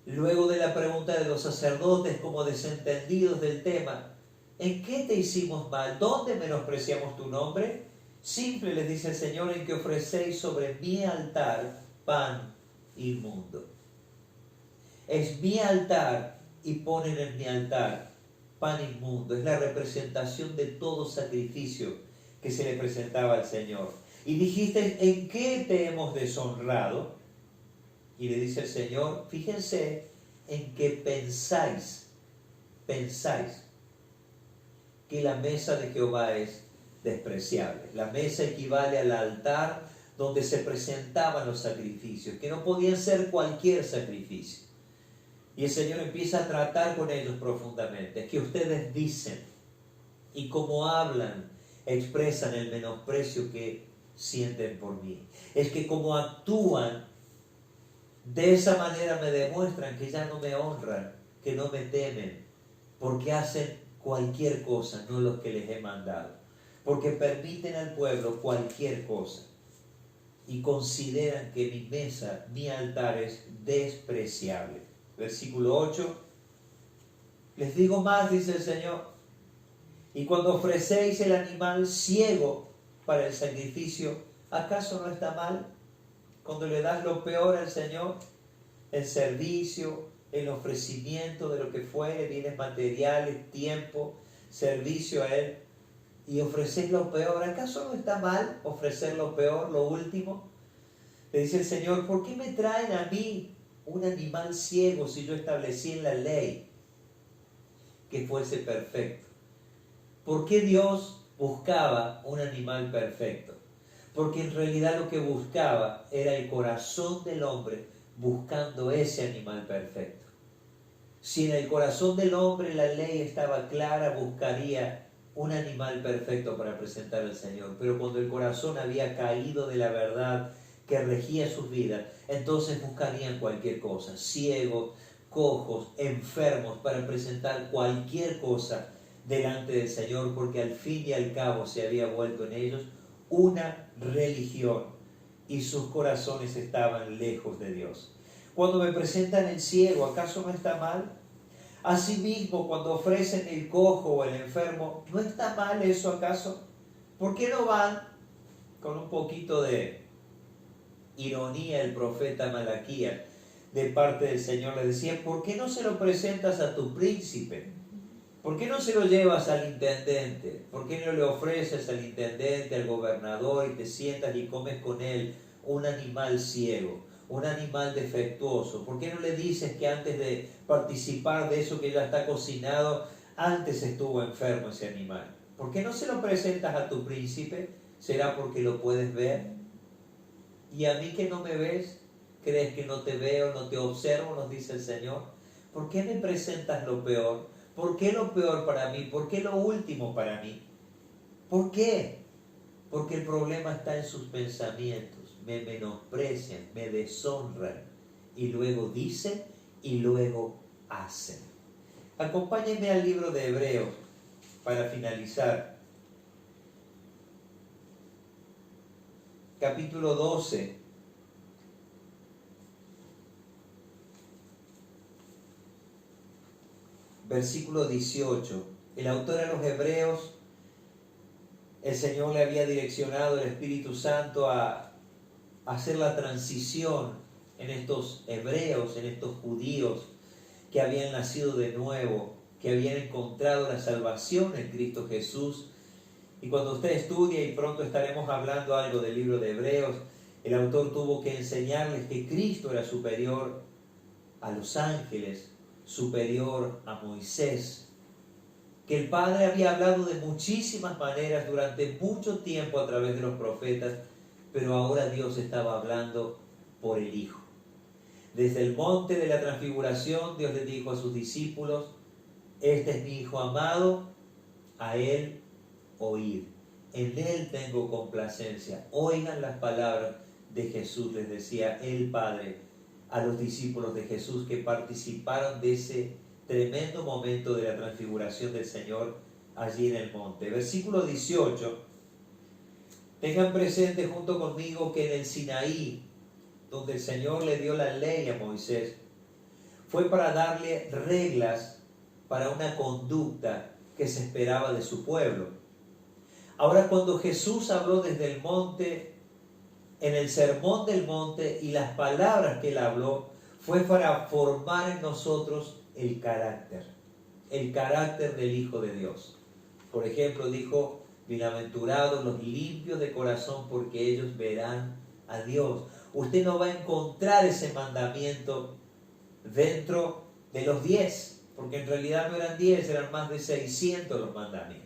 luego de la pregunta de los sacerdotes como desentendidos del tema, ¿en qué te hicimos mal? ¿Dónde menospreciamos tu nombre? Simple, les dice el Señor, en que ofrecéis sobre mi altar pan inmundo. Es mi altar y ponen en mi altar pan inmundo. Es la representación de todo sacrificio que se le presentaba al Señor. Y dijiste, ¿en qué te hemos deshonrado? Y le dice el Señor, fíjense en que pensáis que la mesa de Jehová es despreciable. La mesa equivale al altar donde se presentaban los sacrificios, que no podían ser cualquier sacrificio. Y el Señor empieza a tratar con ellos profundamente. Es que ustedes dicen y como hablan, expresan el menosprecio que sienten por mí. Es que como actúan, de esa manera me demuestran que ya no me honran, que no me temen, porque hacen cualquier cosa, no lo que les he mandado. Porque permiten al pueblo cualquier cosa y consideran que mi mesa, mi altar es despreciable. Versículo 8, les digo más, dice el Señor, y cuando ofrecéis el animal ciego para el sacrificio, ¿acaso no está mal? Cuando le das lo peor al Señor, el servicio, el ofrecimiento de lo que fuere, bienes materiales, tiempo, servicio a Él, y ofrecer lo peor, ¿acaso no está mal ofrecer lo peor, lo último? Le dice el Señor, ¿por qué me traen a mí un animal ciego si yo establecí en la ley que fuese perfecto? ¿Por qué Dios buscaba un animal perfecto? Porque en realidad lo que buscaba era el corazón del hombre buscando ese animal perfecto. Si en el corazón del hombre la ley estaba clara, buscaría un animal perfecto para presentar al Señor. Pero cuando el corazón había caído de la verdad que regía sus vidas, entonces buscarían cualquier cosa, ciegos, cojos, enfermos, para presentar cualquier cosa delante del Señor, porque al fin y al cabo se había vuelto en ellos una religión y sus corazones estaban lejos de Dios. Cuando me presentan el ciego, ¿acaso no está mal? Asimismo, cuando ofrecen el cojo o el enfermo, ¿no está mal eso acaso? ¿Por qué no van con un poquito de ironía el profeta Malaquías de parte del Señor? Le decía, ¿por qué no se lo presentas a tu príncipe? ¿Por qué no se lo llevas al intendente? ¿Por qué no le ofreces al intendente, al gobernador y te sientas y comes con él un animal ciego, un animal defectuoso? ¿Por qué no le dices que antes de participar de eso que ya está cocinado, Antes estuvo enfermo ese animal. ¿Por qué no se lo presentas a tu príncipe? ¿Será porque lo puedes ver? ¿Y a mí que no me ves? ¿Crees que no te veo, no te observo? Nos dice el Señor. ¿Por qué me presentas lo peor? ¿Por qué lo peor para mí? ¿Por qué lo último para mí? ¿Por qué? Porque el problema está en sus pensamientos. Me menosprecian, me deshonran. Y luego dicen y luego hacen. Acompáñenme al libro de Hebreos para finalizar. Capítulo 12. Versículo 18. El autor a los Hebreos, el Señor le había direccionado el Espíritu Santo a hacer la transición en estos hebreos, en estos judíos que habían nacido de nuevo, que habían encontrado la salvación en Cristo Jesús. Y cuando usted estudia, y pronto estaremos hablando algo del libro de Hebreos, el autor tuvo que enseñarles que Cristo era superior a los ángeles, superior a Moisés, que el Padre había hablado de muchísimas maneras durante mucho tiempo a través de los profetas, pero ahora Dios estaba hablando por el Hijo. Desde el monte de la transfiguración, Dios le dijo a sus discípulos: este es mi Hijo amado, a Él oíd. En Él tengo complacencia. Oigan las palabras de Jesús, les decía el Padre a los discípulos de Jesús que participaron de ese tremendo momento de la transfiguración del Señor allí en el monte. Versículo 18. Tengan presente junto conmigo que en el Sinaí, donde el Señor le dio la ley a Moisés, fue para darle reglas para una conducta que se esperaba de su pueblo. Ahora, cuando Jesús habló desde el monte, en el sermón del monte, y las palabras que él habló, fue para formar en nosotros el carácter del Hijo de Dios. Por ejemplo, dijo: bienaventurados los limpios de corazón, porque ellos verán a Dios. Usted no va a encontrar ese mandamiento dentro de los 10, porque en realidad no eran 10, eran más de 600 los mandamientos,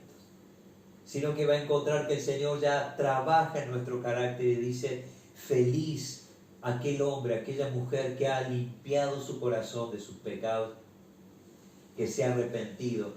sino que va a encontrar que el Señor ya trabaja en nuestro carácter y dice: feliz aquel hombre, aquella mujer que ha limpiado su corazón de sus pecados, que se ha arrepentido,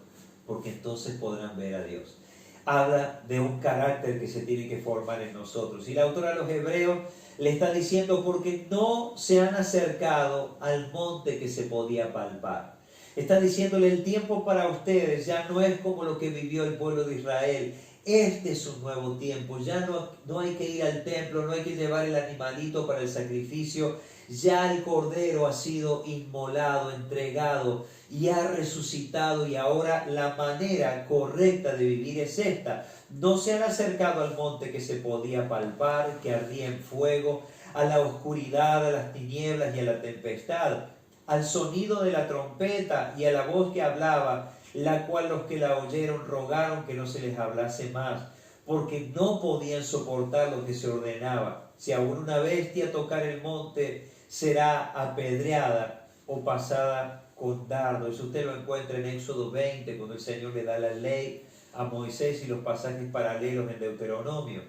porque entonces podrán ver a Dios. Habla de un carácter que se tiene que formar en nosotros. Y el autor a los Hebreos le está diciendo: porque no se han acercado al monte que se podía palpar. Está diciéndole: el tiempo para ustedes ya no es como lo que vivió el pueblo de Israel. Este es un nuevo tiempo. Ya no hay que ir al templo, no hay que llevar el animalito para el sacrificio. Ya el Cordero ha sido inmolado, entregado y ha resucitado, y ahora la manera correcta de vivir es esta. No se han acercado al monte que se podía palpar, que ardía en fuego, a la oscuridad, a las tinieblas y a la tempestad, al sonido de la trompeta y a la voz que hablaba, la cual los que la oyeron rogaron que no se les hablase más, porque no podían soportar lo que se ordenaba. Si aún una bestia tocar el monte, será apedreada o pasada con dardo. Eso usted lo encuentra en Éxodo 20, cuando el Señor le da la ley a Moisés, y los pasajes paralelos en Deuteronomio.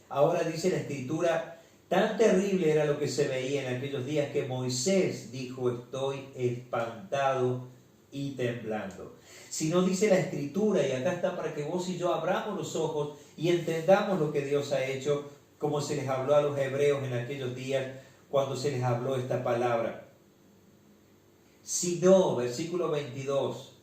Ahora dice la Escritura: tan terrible era lo que se veía en aquellos días que Moisés dijo: estoy espantado y temblando. Si no, dice la Escritura, y acá está para que vos y yo abramos los ojos y entendamos lo que Dios ha hecho, como se les habló a los hebreos en aquellos días cuando se les habló esta palabra. Si no, versículo 22,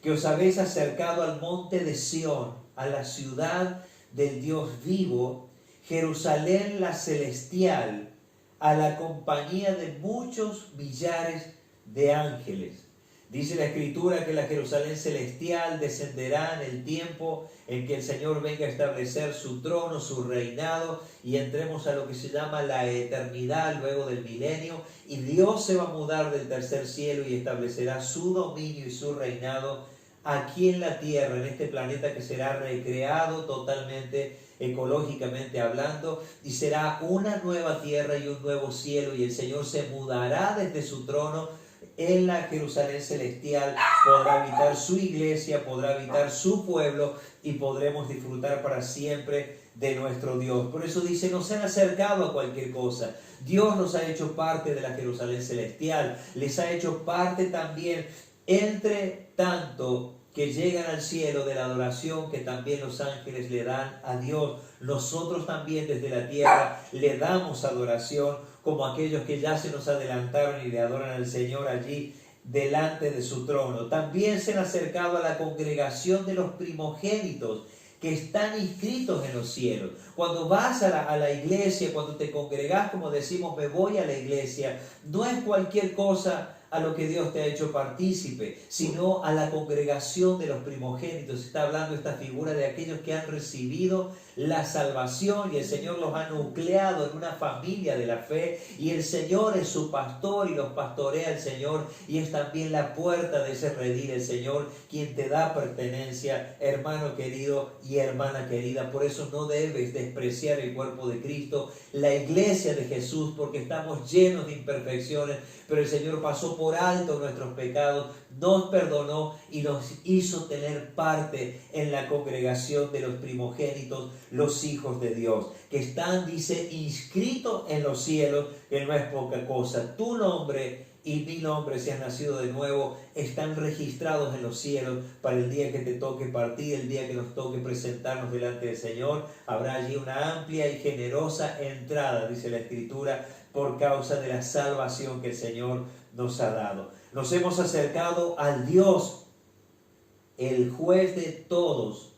que os habéis acercado al monte de Sión, a la ciudad del Dios vivo, Jerusalén la celestial, a la compañía de muchos millares de ángeles. Dice la Escritura que la Jerusalén celestial descenderá en el tiempo en que el Señor venga a establecer su trono, su reinado, y entremos a lo que se llama la eternidad luego del milenio, y Dios se va a mudar del tercer cielo y establecerá su dominio y su reinado aquí en la tierra, en este planeta que será recreado totalmente, ecológicamente hablando, y será una nueva tierra y un nuevo cielo, y el Señor se mudará desde su trono en la Jerusalén celestial podrá habitar su iglesia, podrá habitar su pueblo y podremos disfrutar para siempre de nuestro Dios. Por eso dice, no se han acercado a cualquier cosa. Dios los ha hecho parte de la Jerusalén celestial, les ha hecho parte también, entre tanto que llegan al cielo, de la adoración que también los ángeles le dan a Dios. Nosotros también desde la tierra le damos adoración, como aquellos que ya se nos adelantaron y le adoran al Señor allí delante de su trono. También se han acercado a la congregación de los primogénitos que están inscritos en los cielos. Cuando vas a la iglesia, cuando te congregas, como decimos, me voy a la iglesia, no es cualquier cosa a lo que Dios te ha hecho partícipe, sino a la congregación de los primogénitos. Está hablando esta figura de aquellos que han recibido la salvación y el Señor los ha nucleado en una familia de la fe y el Señor es su pastor y los pastorea el Señor y es también la puerta de ese redil, el Señor quien te da pertenencia, hermano querido y hermana querida. Por eso no debes despreciar el cuerpo de Cristo, la iglesia de Jesús, porque estamos llenos de imperfecciones, pero el Señor pasó por alto nuestros pecados, nos perdonó y nos hizo tener parte en la congregación de los primogénitos, los hijos de Dios, que están, dice, inscritos en los cielos, que no es poca cosa. Tu nombre y mi nombre, si has nacido de nuevo, están registrados en los cielos para el día que te toque partir, el día que nos toque presentarnos delante del Señor. Habrá allí una amplia y generosa entrada, dice la Escritura, por causa de la salvación que el Señor nos ha dado. Nos hemos acercado al Dios, el juez de todos,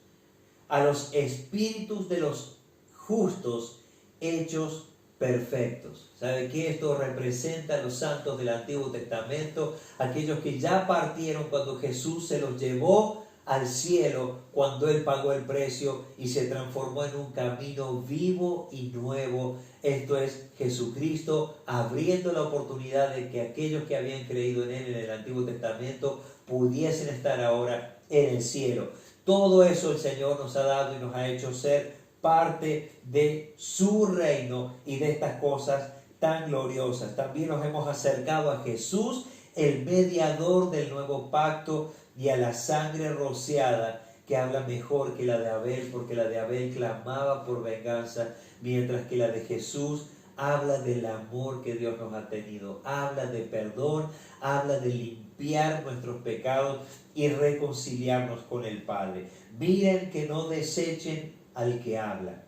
a los espíritus de los justos hechos perfectos. ¿Sabe qué? Esto representa a los santos del Antiguo Testamento, aquellos que ya partieron cuando Jesús se los llevó al cielo, cuando Él pagó el precio y se transformó en un camino vivo y nuevo. Esto es Jesucristo abriendo la oportunidad de que aquellos que habían creído en Él en el Antiguo Testamento pudiesen estar ahora en el cielo. Todo eso el Señor nos ha dado y nos ha hecho ser parte de su reino y de estas cosas tan gloriosas. También nos hemos acercado a Jesús, el mediador del nuevo pacto, y a la sangre rociada que habla mejor que la de Abel, porque la de Abel clamaba por venganza, mientras que la de Jesús habla del amor que Dios nos ha tenido, habla de perdón, habla de limpiar nuestros pecados y reconciliarnos con el Padre. Miren que no desechen al que habla,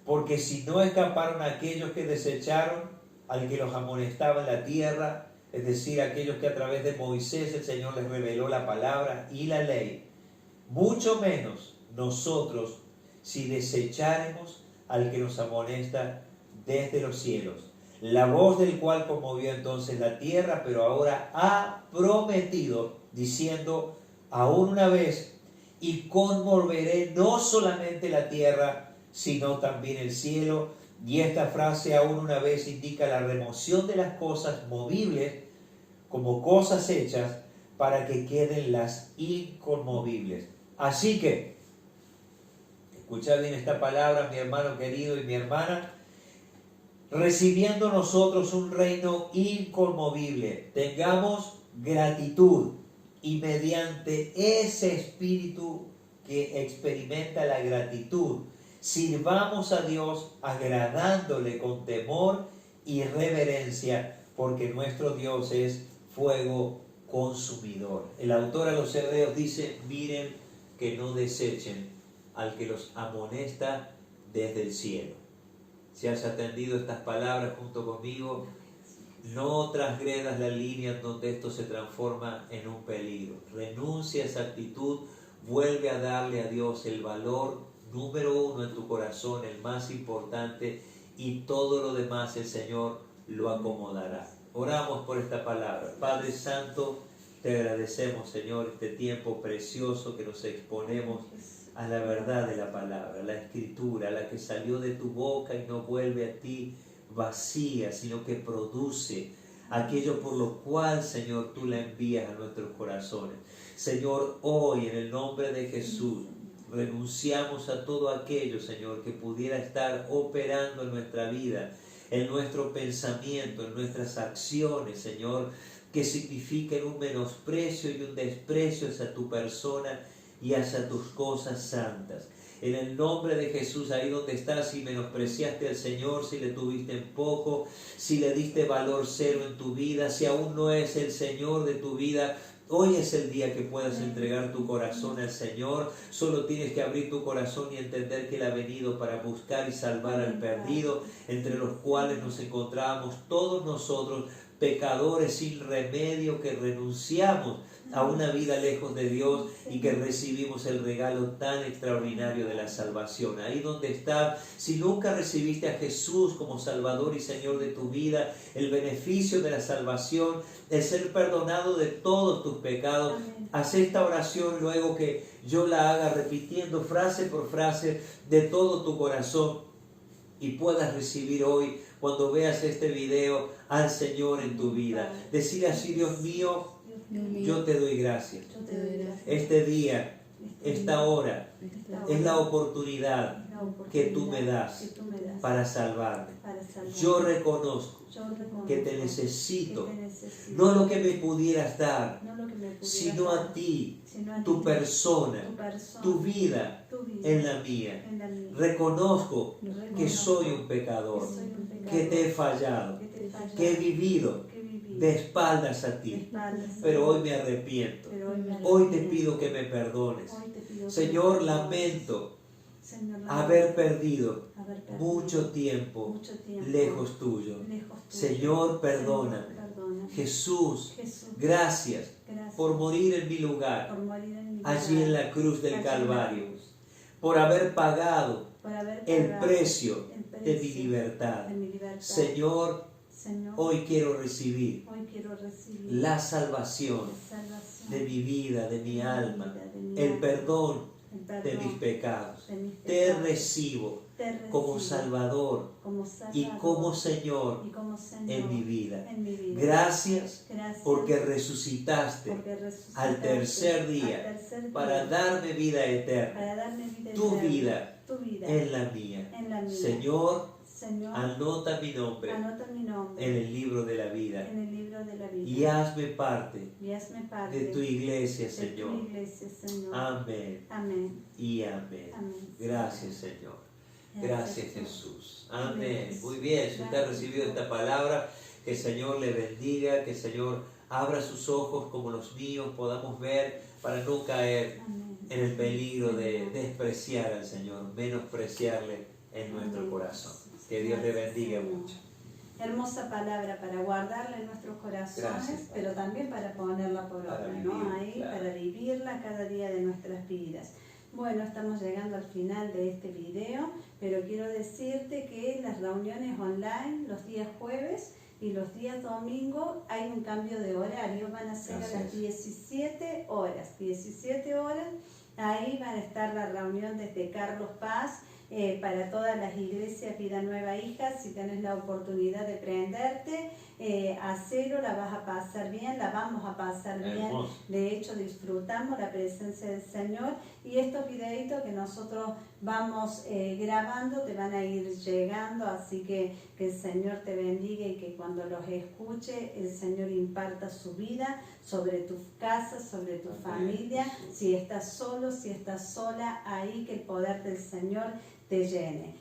porque si no escaparon aquellos que desecharon al que los amonestaba en la tierra, es decir, aquellos que a través de Moisés el Señor les reveló la palabra y la ley, mucho menos nosotros si desecháremos al que nos amonesta desde los cielos, la voz del cual conmovió entonces la tierra, pero ahora ha prometido, diciendo, aún una vez, y conmoveré no solamente la tierra, sino también el cielo. Y esta frase, aún una vez, indica la remoción de las cosas movibles como cosas hechas para que queden las inconmovibles. Así que, escucha bien esta palabra, mi hermano querido y mi hermana, recibiendo nosotros un reino inconmovible, tengamos gratitud y mediante ese espíritu que experimenta la gratitud, sirvamos a Dios agradándole con temor y reverencia, porque nuestro Dios es fuego consumidor. El autor a los Hebreos dice, miren que no desechen al que los amonesta desde el cielo. Si has atendido estas palabras junto conmigo, no transgredas la línea en donde esto se transforma en un peligro. Renuncia a esa actitud, vuelve a darle a Dios el valor número uno en tu corazón, el más importante, y todo lo demás el Señor lo acomodará. Oramos por esta palabra. Padre Santo, te agradecemos, Señor, este tiempo precioso que nos exponemos a la verdad de la palabra, la Escritura, la que salió de tu boca y no vuelve a ti vacía, sino que produce aquello por lo cual, Señor, tú la envías a nuestros corazones. Señor, hoy en el nombre de Jesús, renunciamos a todo aquello, Señor, que pudiera estar operando en nuestra vida, en nuestro pensamiento, en nuestras acciones, Señor, que signifiquen un menosprecio y un desprecio hacia tu persona y hacia tus cosas santas. En el nombre de Jesús, ahí donde estás, si menospreciaste al Señor, si le tuviste en poco, si le diste valor cero en tu vida, si aún no es el Señor de tu vida, hoy es el día que puedas entregar tu corazón al Señor. Solo tienes que abrir tu corazón y entender que Él ha venido para buscar y salvar al perdido, entre los cuales nos encontrábamos todos nosotros, pecadores sin remedio, que renunciamos a una vida lejos de Dios y que recibimos el regalo tan extraordinario de la salvación. Ahí donde está, si nunca recibiste a Jesús como Salvador y Señor de tu vida, el beneficio de la salvación, el ser perdonado de todos tus pecados, haz esta oración luego que yo la haga, repitiendo frase por frase de todo tu corazón, y puedas recibir hoy, cuando veas este video, al Señor en tu vida. Decirle así: Dios mío, yo te doy gracias. Este día, esta hora, es la oportunidad que tú me das para salvarme. Yo reconozco que te necesito, no lo que me pudieras dar, sino a ti, tu persona, tu vida en la mía. Reconozco que soy un pecador, que te he fallado, que he vivido de espaldas a ti, pero hoy me arrepiento. Hoy te pido que me perdones. Señor, lamento haber perdido mucho tiempo lejos tuyo. Señor, perdona. Jesús, gracias por morir en mi lugar, allí en la cruz del Calvario, por haber pagado el precio de mi libertad. Señor, hoy quiero recibir la salvación de mi vida, de mi alma, el perdón de mis pecados. Te recibo como Salvador y como Señor en mi vida. Gracias porque resucitaste al tercer día para darme vida eterna. Tu vida en la mía. Señor, anota mi nombre en el libro de la vida y hazme parte de tu iglesia, Señor. Amén y amén. Gracias, Señor. Gracias, Jesús. Amén. Muy bien, si usted ha recibido esta palabra, que el Señor le bendiga, que el Señor abra sus ojos como los míos, podamos ver para no caer en el peligro de despreciar al Señor, menospreciarle en nuestro corazón. Que Dios le bendiga mucho. Hermosa palabra para guardarla en nuestros corazones, Gracias, pero también para ponerla por obra, ¿no? Ahí, claro, para vivirla cada día de nuestras vidas. Bueno, estamos llegando al final de este video, pero quiero decirte que las reuniones online los días jueves y los días domingo hay un cambio de horario, van a ser a las 17 horas. 17 horas, ahí van a estar la reunión desde Carlos Paz, para todas las iglesias Vida Nueva Hija. Si tienes la oportunidad de prenderte, hacelo, la vas a pasar bien, la vamos a pasar bien. De hecho, disfrutamos la presencia del Señor, y estos videitos que nosotros vamos grabando te van a ir llegando, así que el Señor te bendiga y que cuando los escuche el Señor imparta su vida sobre tu casa, sobre tu familia. Si estás solo, si estás sola, ahí que el poder del Señor te llene.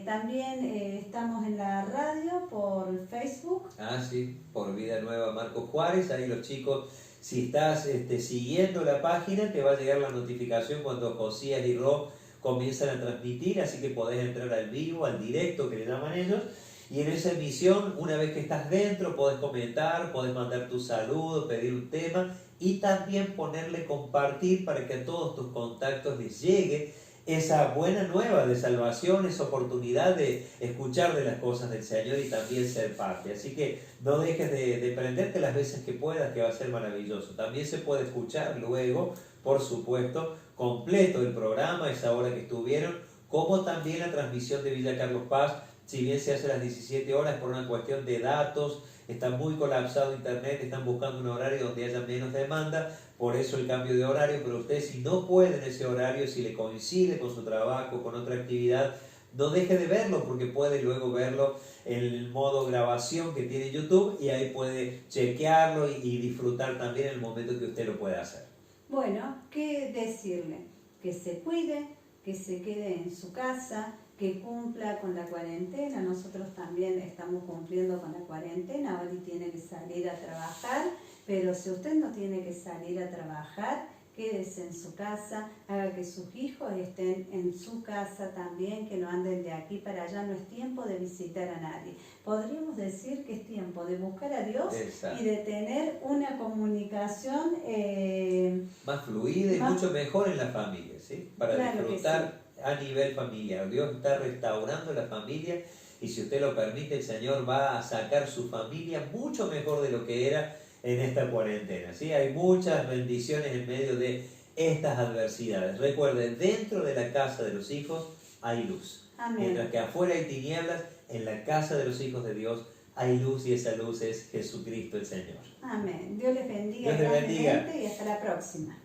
También estamos en la radio por Facebook. Sí, por Vida Nueva Marcos Juárez. Ahí los chicos, si estás siguiendo la página, te va a llegar la notificación cuando Josías y Rob comienzan a transmitir, así que podés entrar al vivo, al directo que le llaman ellos. Y en esa emisión, una vez que estás dentro, podés comentar, podés mandar tu saludo, pedir un tema y también ponerle compartir para que a todos tus contactos les llegue esa buena nueva de salvación, esa oportunidad de escuchar de las cosas del Señor y también ser parte. Así que no dejes de prenderte las veces que puedas, que va a ser maravilloso. También se puede escuchar luego, por supuesto, completo el programa, esa hora que estuvieron, como también la transmisión de Villa Carlos Paz. Si bien se hace a las 17 horas por una cuestión de datos, está muy colapsado internet, están buscando un horario donde haya menos demanda, por eso el cambio de horario. Pero usted, si no puede en ese horario, si le coincide con su trabajo, con otra actividad, no deje de verlo, porque puede luego verlo en el modo grabación que tiene YouTube y ahí puede chequearlo y disfrutar también el momento que usted lo pueda hacer. Bueno, ¿qué decirle? Que se cuide, que se quede en su casa, que cumpla con la cuarentena. Nosotros también estamos cumpliendo con la cuarentena. Oli tiene que salir a trabajar, pero si usted no tiene que salir a trabajar, quédese en su casa, haga que sus hijos estén en su casa también, que no anden de aquí para allá. No es tiempo de visitar a nadie. Podríamos decir que es tiempo de buscar a Dios. Exacto. Y de tener una comunicación más fluida y mucho mejor en la familia, ¿sí? Para claro disfrutar a nivel familiar. Dios está restaurando la familia y si usted lo permite, el Señor va a sacar su familia mucho mejor de lo que era en esta cuarentena, ¿sí? Hay muchas bendiciones en medio de estas adversidades. Recuerden, dentro de la casa de los hijos hay luz. Amén. Mientras que afuera hay tinieblas, en la casa de los hijos de Dios hay luz y esa luz es Jesucristo el Señor. Amén. Dios les bendiga Dios les bendiga. grandemente y hasta la próxima.